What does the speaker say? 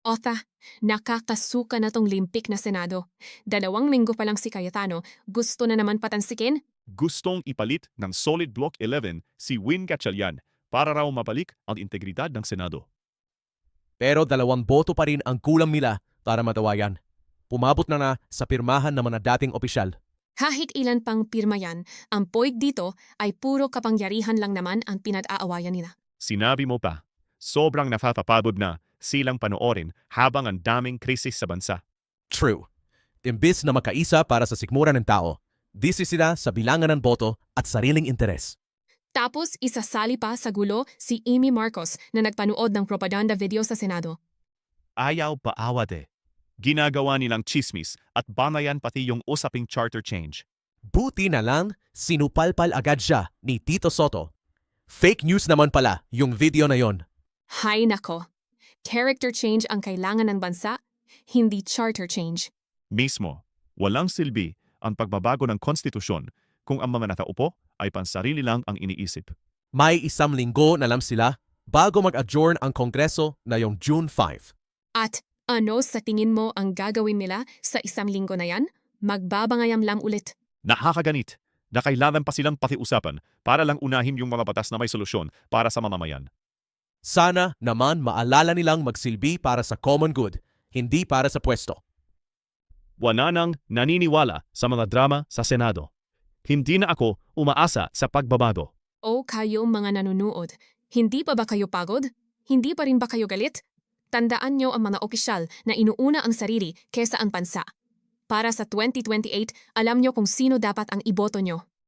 Otha, nakakasuka na tong limpik na Senado. 2 linggo pa lang si Cayetano, gusto na naman patansikin? Gustong ipalit ng Solid Block 11 si Win Gatchalian para raw mabalik ang integridad ng Senado. Pero 2 boto pa rin ang kulang nila para matawayan. Pumabot na sa pirmahan ng mga dating opisyal. Kahit ilan pang pirma yan, ang poig dito ay puro kapangyarihan lang naman ang pinag-aawayan nila. Sinabi mo pa, sobrang napapapagod na silang panoorin habang ang daming krisis sa bansa. True. Imbis na makaisa para sa sikmura ng tao, disi sila sa bilangan ng boto at sariling interes. Tapos isasali pa sa gulo si Amy Marcos na nagpanood ng propaganda video sa Senado. Ayaw pa awade. Ginagawa nilang chismis at banayan pati yung usaping charter change. Buti na lang, sinupalpal agad siya ni Tito Soto. Fake news naman pala yung video na yon. Hay nako, character change ang kailangan ng bansa, hindi charter change. Mismo, walang silbi ang pagbabago ng konstitusyon kung ang mga nataupo ay pansarili lang ang iniisip. May 1 linggo na lang sila bago mag-adjourn ang Kongreso na yung June 5. At ano sa tingin mo ang gagawin nila sa 1 linggo na yan? Magbabangayam lang ulit. Nakakaganit na kailangan pa silang pakiusapan para lang unahin yung mga batas na may solusyon para sa mamamayan. Sana naman maalala nilang magsilbi para sa common good, hindi para sa pwesto. Wala nang naniniwala sa mga drama sa Senado. Hindi na ako umaasa sa pagbabago. O kayo mga nanunood, hindi pa ba kayo pagod? Hindi pa rin ba kayo galit? Tandaan nyo ang mga opisyal na inuuna ang sarili kesa ang bansa. Para sa 2028, alam nyo kung sino dapat ang iboto nyo.